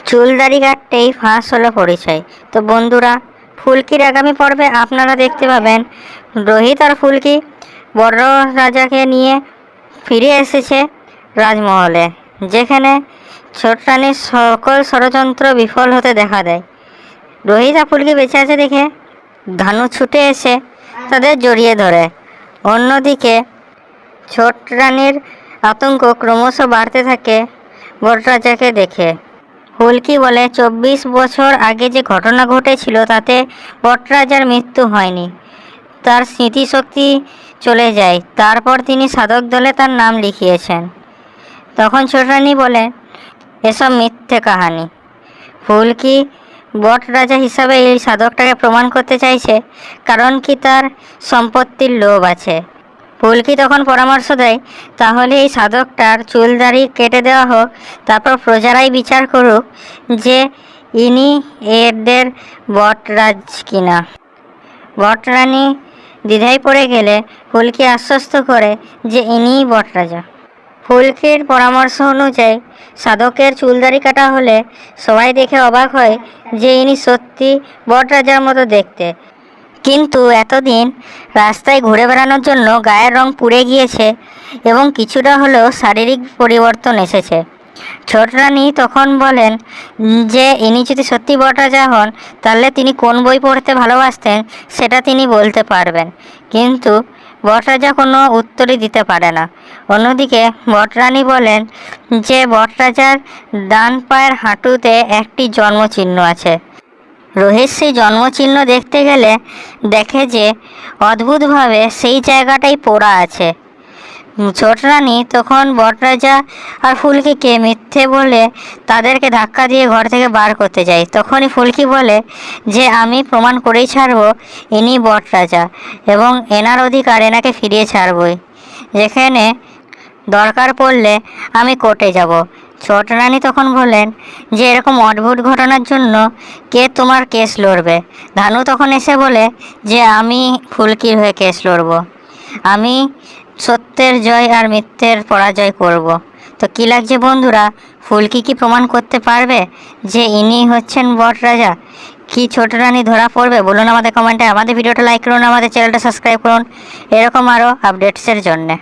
চুল দাড়ি কাটতেই ফাঁস হলো পরিচয়। তো বন্ধুরা, ফুলকির আগামী পর্বে আপনারা দেখতে পাবেন রোহিত আর ফুলকি বড় রাজাকে নিয়ে ফিরে এসেছে রাজমহলে, যেখানে ছোট রানীর সকল ষড়যন্ত্র বিফল হতে দেখা দেয়। রোহিত আর ফুলকি বেঁচে আছে দেখে ধানু ছুটে এসে তাদের জড়িয়ে ধরে। অন্যদিকে ছোট রানীর আতঙ্ক ক্রমশ বাড়তে থাকে বটরাজাকে দেখে। ফুলকি বলে 24 বছর আগে যে ঘটনা ঘটেছিল তাতে বটরাজার মৃত্যু হয়নি, তার স্মৃতিশক্তি চলে যায়। তারপর তিনি সাধক দলে তার নাম লিখিয়েছেন। তখন ছোট রানী বলে এসব মিথ্যে কাহানি। ফুলকি বটরাজা হিসাবে এই সাধকটাকে প্রমাণ করতে চাইছে, কারণ কি তার সম্পত্তির লোভ আছে। ফুলকি তখন পরামর্শ দেয়, তাহলে এই সাধকটার চুল দাড়ি কেটে দেওয়া হোক, তারপর প্রজারাই বিচার করুক যে ইনি এদের বটরাজ কিনা। বটরানী দ্বিধায় পড়ে গেলে ফুলকি আশ্বস্ত করে যে ইনিই বটরাজা। ফুলকির পরামর্শ অনুযায়ী সাধকের চুলদাড়ি কাটা হলে সবাই দেখে অবাক হয় যে ইনি সত্যি বটরাজার মতো দেখতে। কিন্তু এতদিন রাস্তায় ঘুরে বেড়ানোর জন্য গায়ের রং পুড়ে গিয়েছে এবং কিছুটা হলেও শারীরিক পরিবর্তন এসেছে। ছোট রানী তখন বলেন যে ইনি যদি সত্যি বটরাজা হন, তাহলে তিনি কোন বই পড়তে ভালোবাসতেন সেটা তিনি বলতে পারবেন। কিন্তু বটরাজা কোনো উত্তরই দিতে পারে না। অন্যদিকে বটরানী বলেন যে বটরাজার ডান পায়ের হাঁটুতে একটি জন্মচিহ্ন আছে। রোহিত সেই জন্মচিহ্ন দেখতে গেলে দেখে যে অদ্ভুতভাবে সেই জায়গাটাই পোড়া আছে। ছোট রানী তখন বটরাজা আর ফুলকিকে মিথ্যে বলে তাদেরকে ধাক্কা দিয়ে ঘর থেকে বার করতে যায়। তখনই ফুলকি বলে যে আমি প্রমাণ করেই ছাড়ব ইনি বটরাজা এবং এনার অধিকার এনাকে ফিরিয়ে ছাড়বই, যেখানে দরকার পড়লে আমি কোর্টে যাব। ছোট রানী তখন বলেন যে এরকম অদ্ভুত ঘটনার জন্য কে তোমার কেস লড়বে। ধানু তখন এসে বলে যে আমি ফুলকির হয়ে কেস লড়ব, আমি সত্যের জয় আর মিথ্যের পরাজয় করব। তো কী লাগছে বন্ধুরা, ফুলকি কি প্রমাণ করতে পারবে যে ইনি হচ্ছেন বটরাজা? কি ছোট রানী ধরা পড়বে? বলুন আমাদের কমেন্টে। আমাদের ভিডিওটা লাইক করুন, আমাদের চ্যানেলটা সাবস্ক্রাইব করুন এরকম আরও আপডেটসের জন্যে।